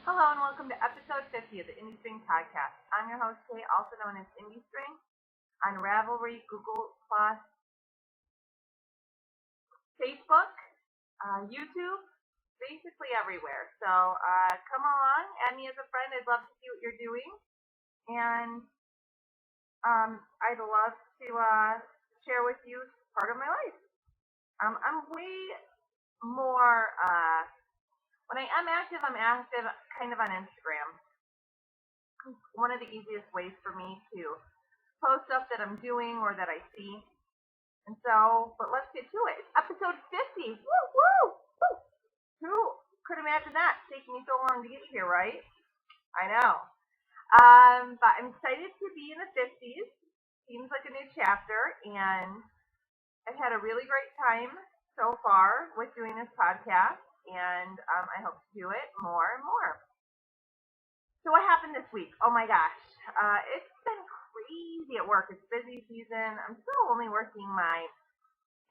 Hello and welcome to episode 50 of the Indie String Podcast. I'm your host, Kay, also known as Indie String, on Ravelry, Google+, Facebook, YouTube, basically everywhere. So come along, add me as a friend. I'd love to see what you're doing. And I'd love to share with you part of my life. I'm way more, when I am active, I'm active kind of on Instagram. One of the easiest ways for me to post stuff that I'm doing or that I see. And so, but let's get to it. It's episode 50. Woo, woo, woo. Who could imagine that? It's taking me so long to get here, right? I know. But I'm excited to be in the 50s. Seems like a new chapter, and I've had a really great time so far with doing this podcast, and I hope to do it more and more. So what happened this week? Oh my gosh. It's been crazy at work. It's busy season. I'm still only working I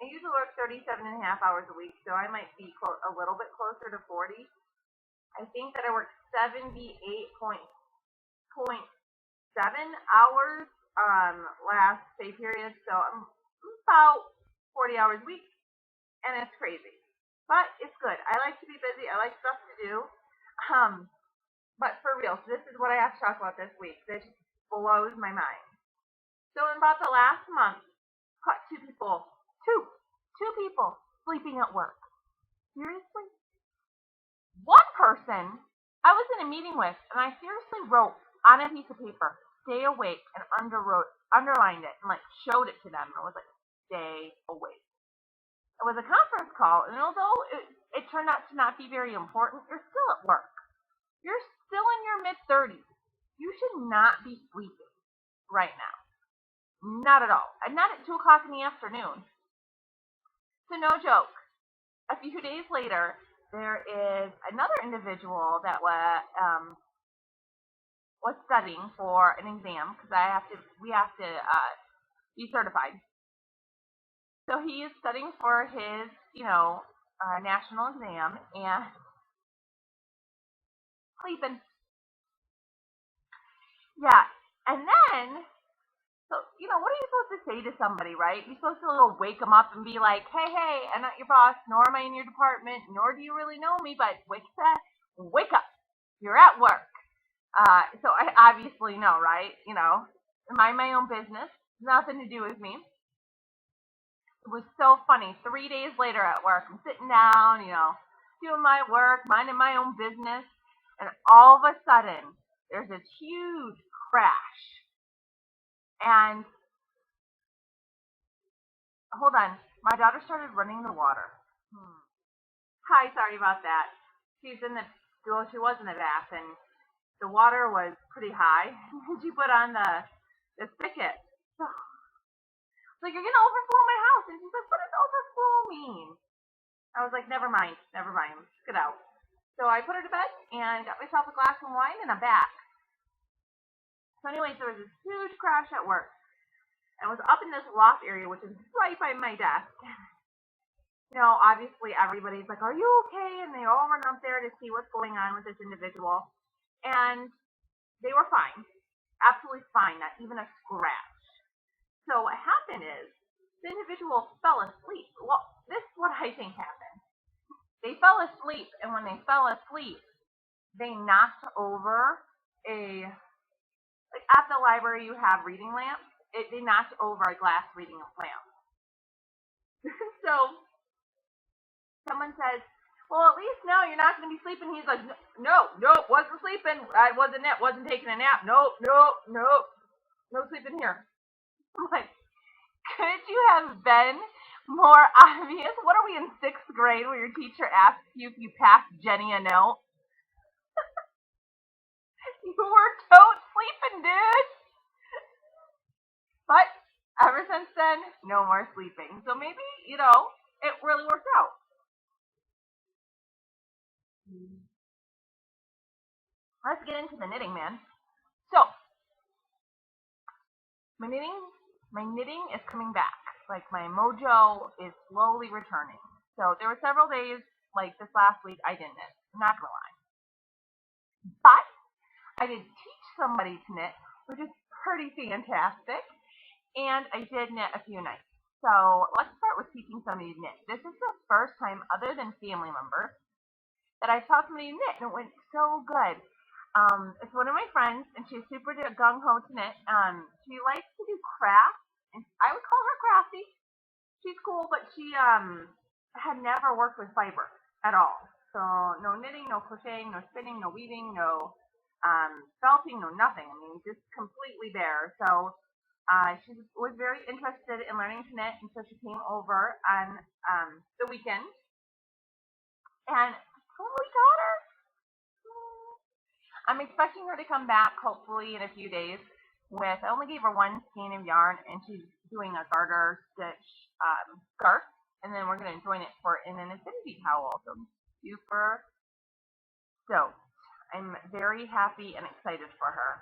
usually work 37 and a half hours a week, so I might be a little bit closer to 40. I think that I worked 78.7 hours last pay period, so I'm about 40 hours a week, and it's crazy. But it's good. I like to be busy. I like stuff to do. But for real, so this is what I have to talk about this week. This blows my mind. So in about the last month, caught two people sleeping at work. Seriously? One person I was in a meeting with, and I seriously wrote on a piece of paper, stay awake, and underlined it, and showed it to them. And it was like, stay awake. It was a conference call, and although it turned out to not be very important, you're still at work. You're still in your mid-30s. You should not be sleeping right now. Not at all. And not at 2 o'clock in the afternoon. So no joke. A few days later, there is another individual that was studying for an exam because we have to be certified. So he is studying for his, national exam and sleeping. Yeah, and then, so, what are you supposed to say to somebody, right? You're supposed to wake them up and be like, hey, I'm not your boss, nor am I in your department, nor do you really know me, but wake up. You're at work. So I obviously know, right? Mind my own business. Nothing to do with me. It was so funny. 3 days later at work, I'm sitting down, doing my work, minding my own business, and all of a sudden, there's this huge crash. And hold on, my daughter started running the water. Hi, sorry about that. She was in the bath, and the water was pretty high. She put on the spigot. So, you're gonna overflow my house, and she's like, what does overflow mean? I was like, never mind, let's get out. So I put her to bed and got myself a glass of wine, and I'm back. So anyways, there was this huge crash at work. I was up in this loft area, which is right by my desk. Obviously everybody's like, are you okay? And they all run up there to see what's going on with this individual. And they were fine. Absolutely fine, not even a scratch. So what happened is, the individual fell asleep. Well, this is what I think happened. They fell asleep, and when they fell asleep, they knocked over at the library you have reading lamps. They knocked over a glass reading lamp. So someone says, well, at least now you're not going to be sleeping. He's like, no, wasn't sleeping. I wasn't taking a nap. No sleeping here. I'm like, could you have been more obvious? What are we in 6th grade where your teacher asks you if you passed Jenny a note? You were totes sleeping, dude. But ever since then, no more sleeping. So maybe, it really worked out. Let's get into the knitting, man. So, my knitting is coming back. My mojo is slowly returning. So there were several days, this last week, I didn't knit. I'm not gonna lie. But I did teach somebody to knit, which is pretty fantastic. And I did knit a few nights. So let's start with teaching somebody to knit. This is the first time, other than family members, that I taught somebody to knit, and it went so good. It's one of my friends, and she's super gung ho to knit. She likes to do crafts, and I would call her crafty. She's cool, but she had never worked with fiber at all. So no knitting, no crocheting, no spinning, no weaving, no felting, no nothing. I mean, just completely bare. So she was very interested in learning to knit, and so she came over on the weekend and totally taught her. I'm expecting her to come back hopefully in a few days with, I only gave her one skein of yarn, and she's doing a garter stitch scarf, and then we're going to join it for in an infinity towel. So I'm super stoked. I'm very happy and excited for her.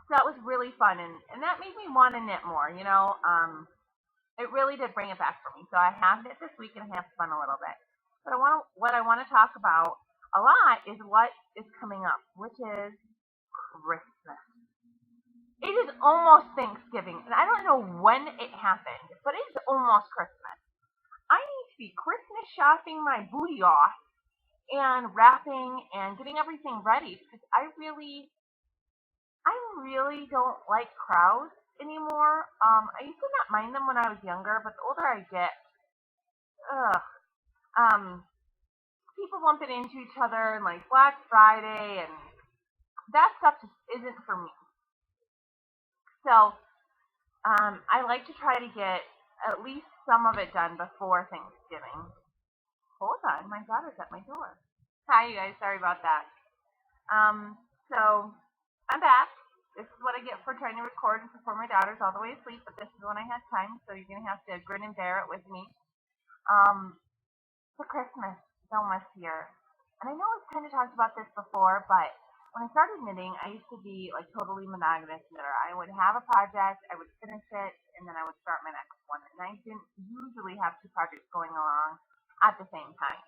So that was really fun, and that made me want to knit more, you know. It really did bring it back for me. So I have knit this week and I have fun a little bit. But what I want to talk about a lot is what is coming up, which is Christmas. It is almost Thanksgiving, and I don't know when it happened, but it's almost Christmas. I need to be Christmas shopping my booty off and wrapping and getting everything ready because I really don't like crowds anymore. I used to not mind them when I was younger, but the older I get, ugh, um, people bumping into each other and like Black Friday and that stuff just isn't for me. So I like to try to get at least some of it done before Thanksgiving. Hold on, my daughter's at my door. Hi, you guys. Sorry about that. So I'm back. This is what I get for trying to record before my daughter's all the way asleep, but this is when I had time, so you're gonna have to grin and bear it with me. Um, for Christmas is almost here. And I know I've kind of talked about this before, but when I started knitting, I used to be like totally monogamous knitter. I would have a project, I would finish it, and then I would start my next one. And I didn't usually have two projects going along at the same time.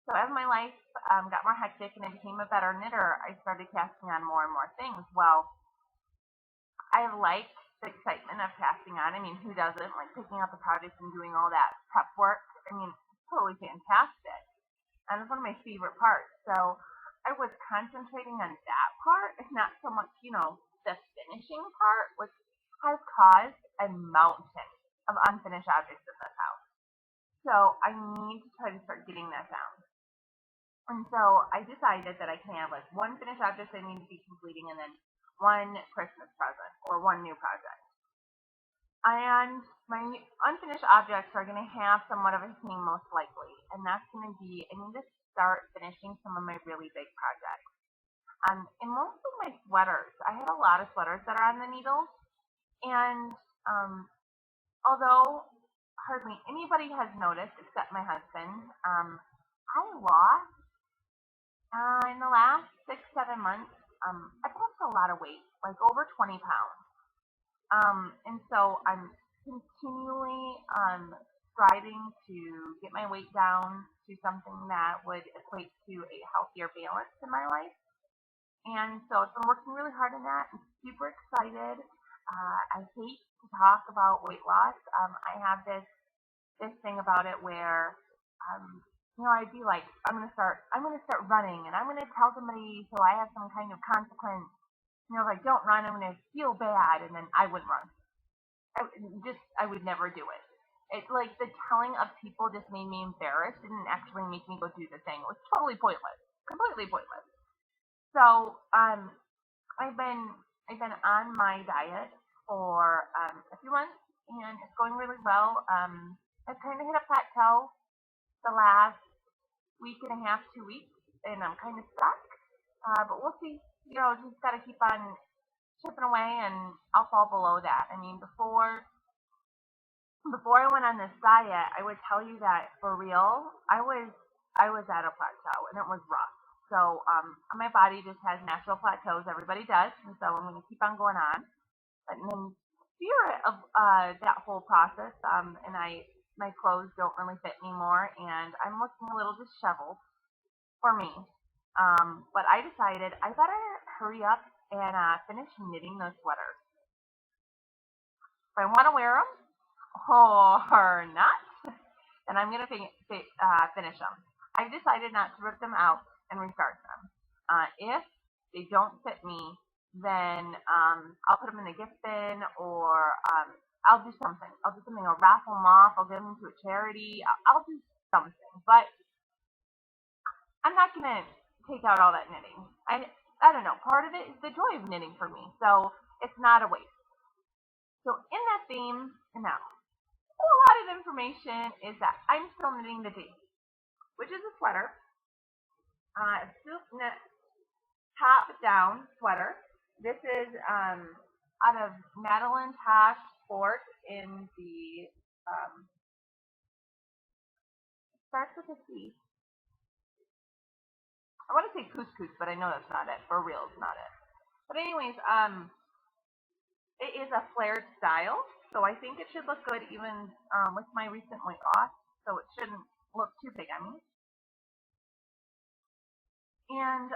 So as my life got more hectic and I became a better knitter, I started casting on more and more things. Well, I like the excitement of casting on. I mean, who doesn't? Like picking out the projects and doing all that prep work. I mean, it's totally fantastic. And it's one of my favorite parts. So I was concentrating on that part, and not so much, the finishing part, which has caused a mountain of unfinished objects in this house. So I need to try to start getting that down. And so I decided that I can have like one finished object I need to be completing, and then one Christmas present or one new project. And my unfinished objects are going to have somewhat of a theme most likely, and that's going to be I need to start finishing some of my really big projects. In most of my sweaters, I have a lot of sweaters that are on the needles, and although hardly anybody has noticed except my husband, I lost in the last 6 7 months. I've lost a lot of weight, like over 20 pounds. And so I'm continually striving to get my weight down to something that would equate to a healthier balance in my life. And so I've been working really hard on that. I'm super excited. I hate to talk about weight loss. I have this thing about it where, I'd be like, I'm gonna start running, and I'm gonna tell somebody so I have some kind of consequence. If I don't run, I'm gonna feel bad, and then I wouldn't run. I would never do it. It's like the telling of people just made me embarrassed. It didn't actually make me go do the thing. It was totally pointless, completely pointless. So I've been on my diet for a few months, and it's going really well. I've kind of hit a plateau the last week and a half, 2 weeks, and I'm kind of stuck. But we'll see. Just got to keep on chipping away, and I'll fall below that. I mean, before I went on this diet, I would tell you that for real, I was at a plateau, and it was rough. So my body just has natural plateaus. Everybody does, and so I'm going to keep on going on. And then spirit of that whole process, and my clothes don't really fit anymore, and I'm looking a little disheveled for me. But I decided I better hurry up and finish knitting those sweaters. If I want to wear them or not, then I'm going to finish them. I've decided not to rip them out and restart them. If they don't fit me, then I'll put them in the gift bin, or I'll do something. I'll do something. I'll raffle them off. I'll give them to a charity. I'll do something. But I'm not going to take out all that knitting. I don't know. Part of it is the joy of knitting for me. So it's not a waste. So in that theme, now, a lot of information is that I'm still knitting the D, which is a sweater. Silk knit top down sweater. This is out of Madeline Tosh Sport in the starts with a C. I want to say couscous, but I know that's not it. For real, it's not it. But anyways, it is a flared style, so I think it should look good even with my recent weight loss. So it shouldn't look too big on me. And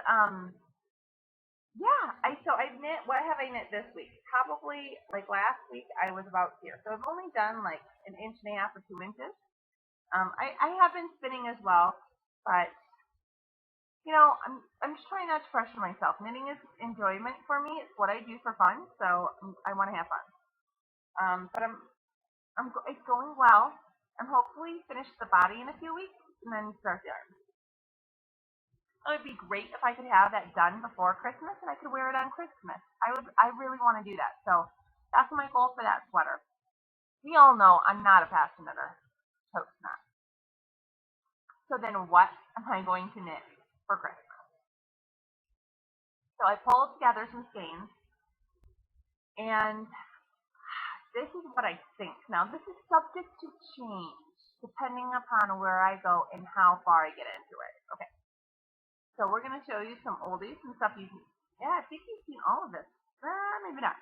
yeah, I knit. What have I knit this week? Probably like last week I was about here, so I've only done like an inch and a half or 2 inches. I have been spinning as well, but I'm just trying not to pressure myself. Knitting is enjoyment for me. It's what I do for fun, so I want to have fun. But it's going well. I'm hopefully finish the body in a few weeks and then start the arms. It would be great if I could have that done before Christmas and I could wear it on Christmas. I really want to do that. So that's my goal for that sweater. We all know I'm not a fast knitter. Totes not. So then what am I going to knit for Christmas? So I pulled together some skeins, and this is what I think. Now this is subject to change depending upon where I go and how far I get into it. Okay. So we're going to show you some oldies, some stuff you can, yeah, I think you've seen all of this. Maybe not.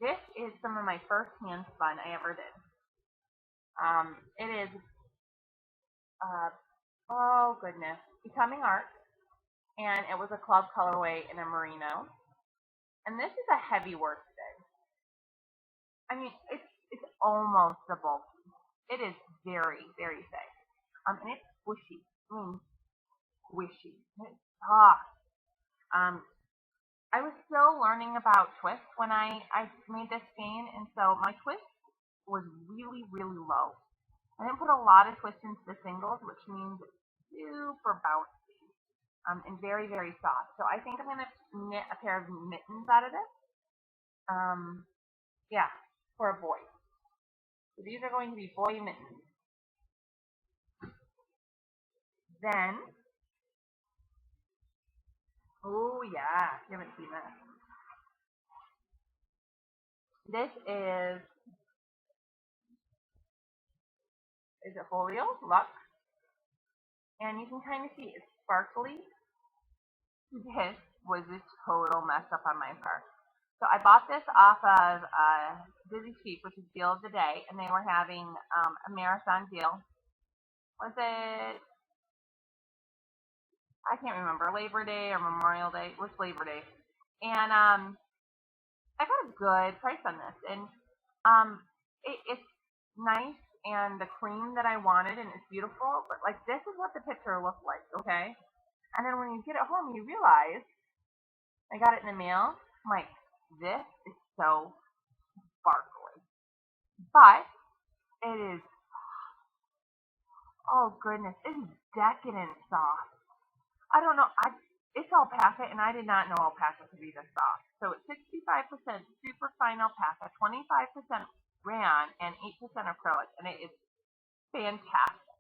This is some of my first hand spun I ever did. It is, oh goodness, Becoming Art, and it was a club colorway in a merino. And this is a heavy worsted. I mean, it's almost a bulk. It is very, very thick. And it's squishy. Squishy. It's soft. I was still learning about twist when I made this skein, and so my twist was really, really low. I didn't put a lot of twist into the singles, which means it's super bouncy and very, very soft. So I think I'm going to knit a pair of mittens out of this. Yeah, for a boy. So these are going to be boy mittens. Then, oh yeah, you haven't seen this. This is a folio, Lux, and you can kind of see it's sparkly. This was a total mess up on my part. So I bought this off of Busy Sheep, which is Deal of the Day, and they were having a marathon deal. Was it? I can't remember, Labor Day or Memorial Day. It was Labor Day, and I got a good price on this, and it's nice and the cream that I wanted, and it's beautiful. But like this is what the picture looked like, okay? And then when you get it home, you realize I got it in the mail. I'm like, this is so sparkly, but it is. Oh goodness, it is decadent soft. I don't know. It's alpaca, and I did not know alpaca could be this soft. So it's 65% super fine alpaca, 25% rayon, and 8% acrylic, and it is fantastic.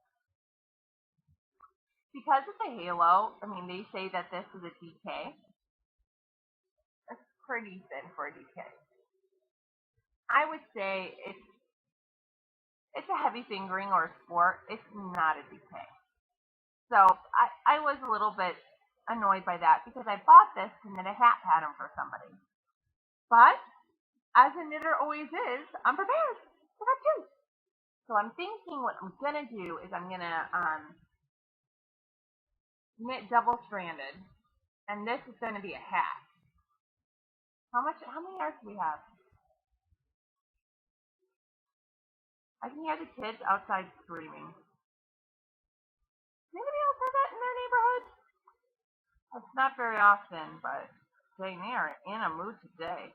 Because it's a halo, I mean, they say that this is a DK. It's pretty thin for a DK. I would say it's a heavy fingering or a sport. It's not a DK. So I was a little bit annoyed by that because I bought this to knit a hat pattern for somebody. But as a knitter always is, I'm prepared for that too. So I'm thinking what I'm gonna do is I'm gonna knit double-stranded. And this is going to be a hat. How many yards do we have? I can hear the kids outside screaming. Does anybody else have that in their neighborhood? It's not very often, but dang, they are in a mood today.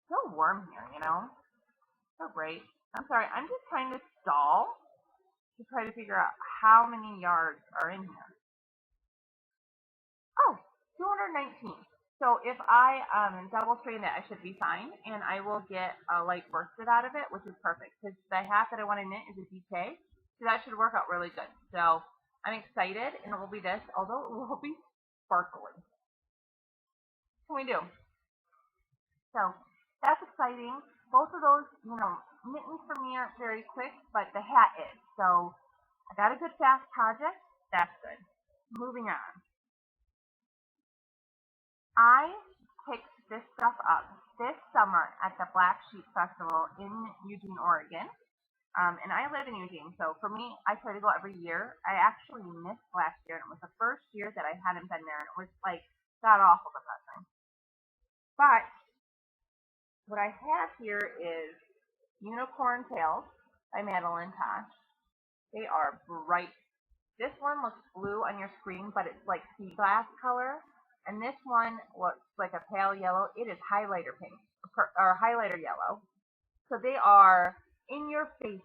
So warm here, you know? So great. I'm sorry, I'm just trying to stall to try to figure out how many yards are in here. Oh, 219. So if I double strand it, I should be fine, and I will get a light worsted out of it, which is perfect, because the hat that I want to knit is a DK, so that should work out really good. So I'm excited, and it will be this, although it will be sparkling. What can we do? So that's exciting. Both of those, mittens for me aren't very quick, but the hat is. So I got a good fast project. That's good. Moving on. I picked this stuff up this summer at the Black Sheep Festival in Eugene, Oregon. And I live in Eugene, so for me, I try to go every year. I actually missed last year, and it was the first year that I hadn't been there, and it was like god awful depressing. But what I have here is Unicorn Tales by Madeline Tosh. They are bright. This one looks blue on your screen, but it's like sea glass color. And this one looks like a pale yellow. It is highlighter pink or highlighter yellow. So they are in your face.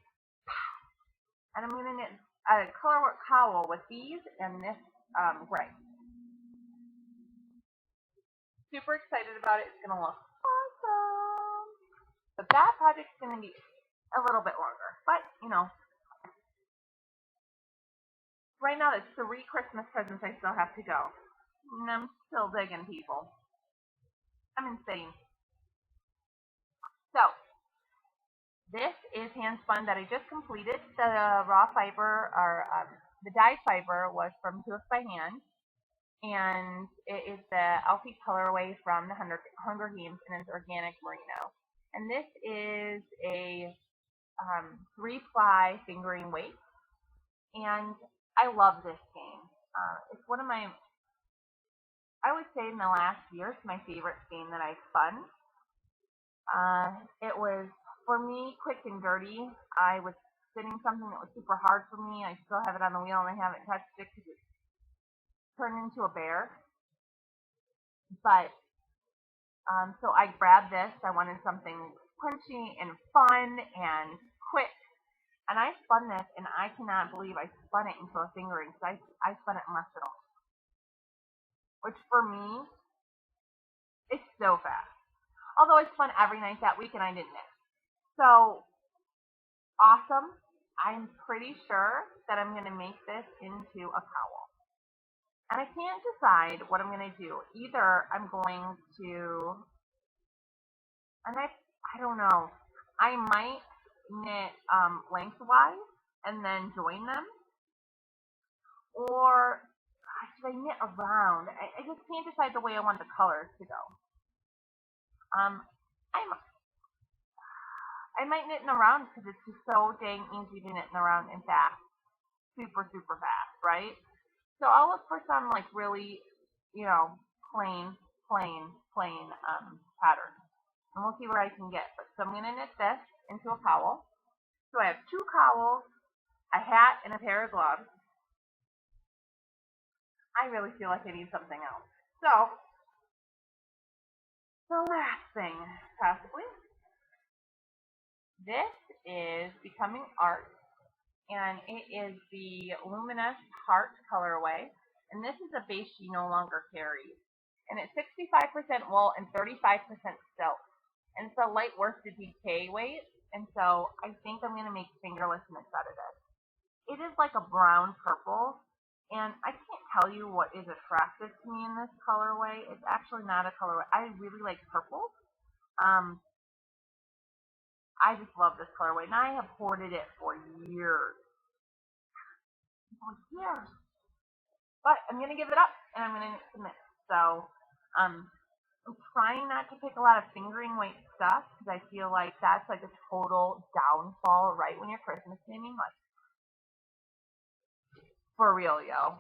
And I'm going to knit a colorwork cowl with these and this gray. Super excited about it. It's going to look awesome. But that project's going to be a little bit longer. But, right now there's 3 Christmas presents I still have to go. And I'm still digging, people. I'm insane. So, this is hand spun that I just completed. The raw fiber, or the dye fiber, was from Hoof by Hand. And it is the Alfie colorway from the Hunger Games, and it's organic merino. And this is a 3-ply fingering weight. And I love this game. It's one of my, I would say in the last year, it's my favorite game that I've spun. It was, for me, quick and dirty. I was spinning something that was super hard for me. I still have it on the wheel and I haven't touched it because it's turned into a bear. But, so I grabbed this. I wanted something punchy and fun and quick. And I spun this, and I cannot believe I spun it into a fingering. So I spun it in less than a week. Which for me, is so fast. Although I spun every night that week and I didn't knit. So, awesome. I'm pretty sure that I'm going to make this into a cowl. And I can't decide what I'm going to do. Either I'm going to, and I don't know, I might knit lengthwise and then join them. Or should I knit around? I just can't decide the way I want the colors to go. I might knit in around because it's just so dang easy to knit in around and fast. Super, super fast, right? So I'll look for some like really, plain pattern. And we'll see where I can get. So I'm going to knit this into a cowl. So I have 2 cowls, a hat, and a pair of gloves. I really feel like I need something else. So, the last thing, possibly. This is Becoming Art, and it is the Luminous Heart colorway. And this is a base she no longer carries. And it's 65% wool and 35% silk. And it's a light worsted DK weight. And so I think I'm going to make fingerless knits out of this. It is like a brown purple. And I can't tell you what is attractive to me in this colorway. It's actually not a colorway. I really like purple. I just love this colorway. And I have hoarded it for years. But I'm going to give it up, and I'm going to submit. So, I'm trying not to pick a lot of fingering weight stuff, because I feel like that's like a total downfall right when you're Christmas knitting. Like, For real, yo.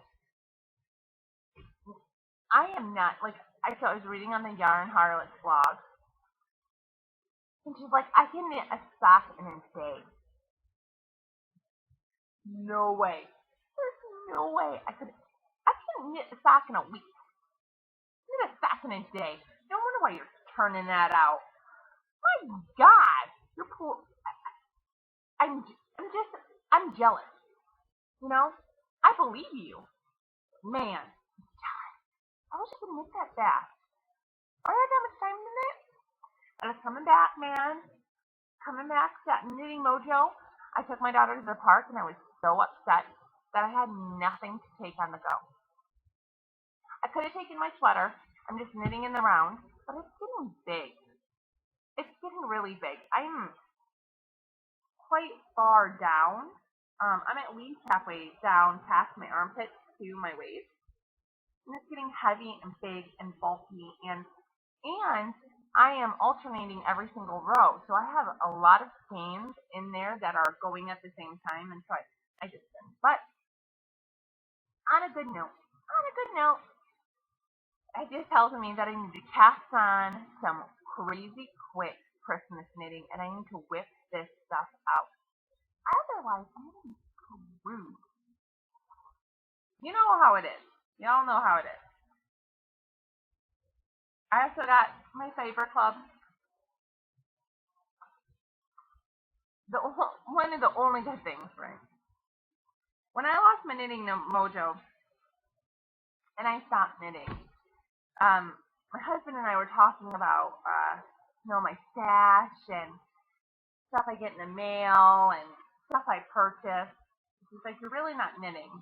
I am not, like, I was reading on the Yarn Harlot's blog, and she's like, I can knit a sock in a day. No way. There's no way. I can knit a sock in a week. Knit a sock in a day. No wonder why you're turning that out. My God. You're poor. I'm jealous. You know? I believe you. Man. I wish I could knit that fast. I had that much time to knit. I was coming back, man. Coming back, that knitting mojo. I took my daughter to the park and I was so upset that I had nothing to take on the go. I could have taken my sweater. I'm just knitting in the round, but it's getting big. It's getting really big. I'm quite far down. I'm at least halfway down past my armpits to my waist. And it's getting heavy and big and bulky, and I am alternating every single row. So I have a lot of skeins in there that are going at the same time, and so I just spin. But on a good note, it just tells me that I need to cast on some crazy quick Christmas knitting, and I need to whip this stuff out. Otherwise, I'm going to be screwed. You know how it is. Y'all know how it is. I also got my Fiber Club. One of the only good things, right? When I lost my knitting mojo and I stopped knitting, my husband and I were talking about, my stash and stuff I get in the mail and stuff I purchase. He's like, you're really not knitting.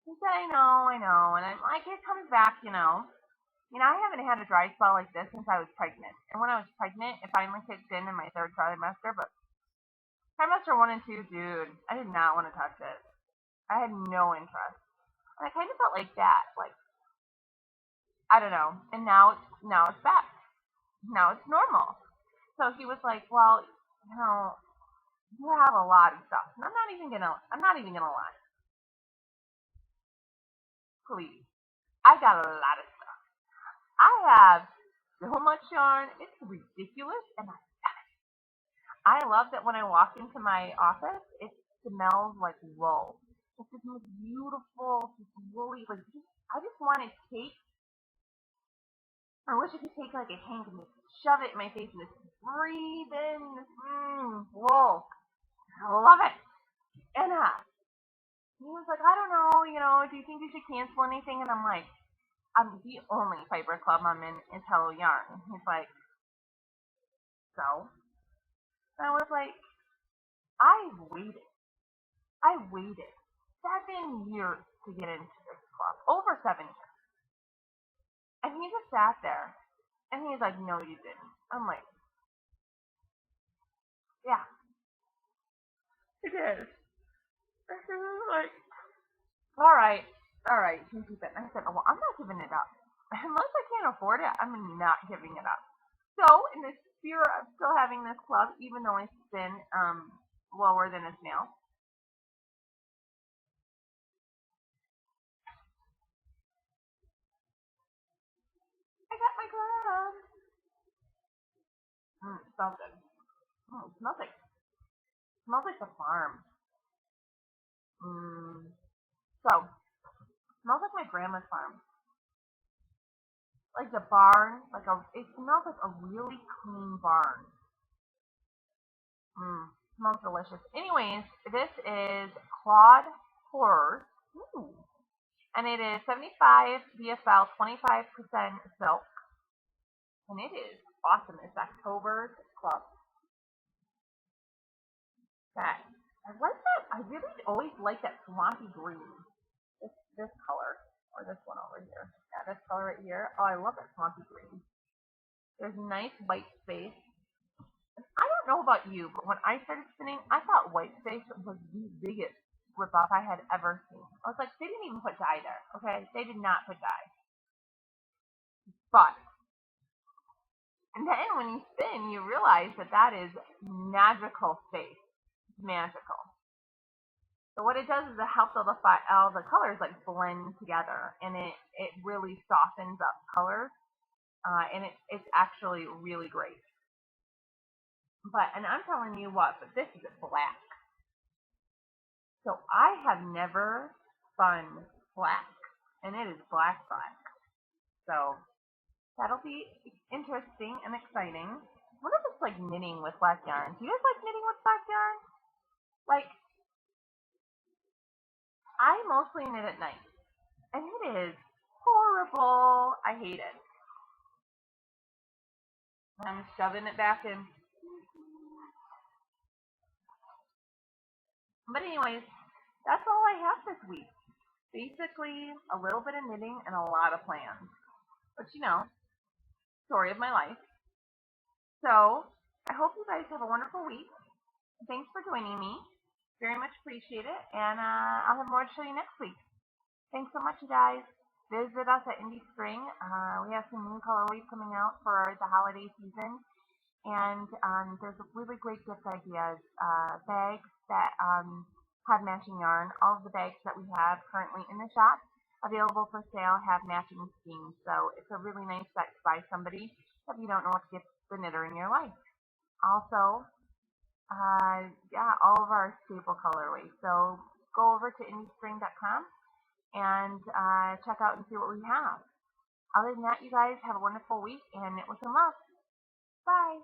He said, I know. And I'm like, it comes back, I haven't had a dry spell like this since I was pregnant. And when I was pregnant, it finally kicked in my third trimester. But trimester 1 and 2, dude, I did not want to touch it. I had no interest. And I kind of felt like that. Like, I don't know. And now it's back. Now it's normal. So he was like, well, you have a lot of stuff. And I'm not even gonna lie. Please. I got a lot of stuff. I have so much yarn. It's ridiculous, and I love that when I walk into my office, it smells like wool. It's just most beautiful, just woolly. Like, I just want to take. I wish I could take like a hank and just shove it in my face and just breathe in wool. I love it. And he was like, I don't know, do you think you should cancel anything? And I'm like, I'm the only Fiber Club I'm in is Hello Yarn. And he's like, so? And I was like, I waited 7 years to get into this club. Over 7 years. And he just sat there. And he's like, no, you didn't. I'm like, yeah, it is. And he was like, all right, you can keep it. And I said, well, I'm not giving it up. Unless I can't afford it, I'm not giving it up. So, in the spirit of still having this club, even though I spin lower than a snail, I got my club. It smells good. It smells like the farm. So, it smells like my grandma's farm. Like the barn, it smells like a really clean barn. Smells delicious. Anyways, this is Claude Horrors. Ooh. And it is 75 BFL, 25% silk. And it is awesome. It's October's club. That I like that. I really always like that swampy green. This color. Or this one over here. Yeah, this color right here. Oh, I love that swampy green. There's nice white space. I don't know about you, but when I started spinning, I thought white space was the biggest rip off I had ever seen. I was like, they didn't even put dye there, okay? They did not put dye. But, and then when you spin, you realize that is magical space. It's magical. So what it does is it helps all the colors like blend together, and it really softens up colors, and it's actually really great. And I'm telling you what, but this is black. So I have never spun black, and it is black. So that'll be interesting and exciting. What if it's like knitting with black yarn? Do you guys like knitting with black yarn? Like, I mostly knit at night, and it is horrible. I hate it. I'm shoving it back in. But anyways, that's all I have this week. Basically, a little bit of knitting and a lot of plans. But story of my life. So I hope you guys have a wonderful week. Thanks for joining me. Very much appreciate it. And I'll have more to show you next week. Thanks so much, you guys. Visit us at Indie Spring. We have some new colorways coming out for the holiday season. And there's really great gift ideas. Bags that have matching yarn. All of the bags that we have currently in the shop available for sale have matching schemes. So it's a really nice set to buy somebody if you don't know what to gift the knitter in your life. Also, yeah, all of our staple colorways. So go over to indiespring.com and check out and see what we have. Other than that, you guys have a wonderful week and knit with some love. Bye.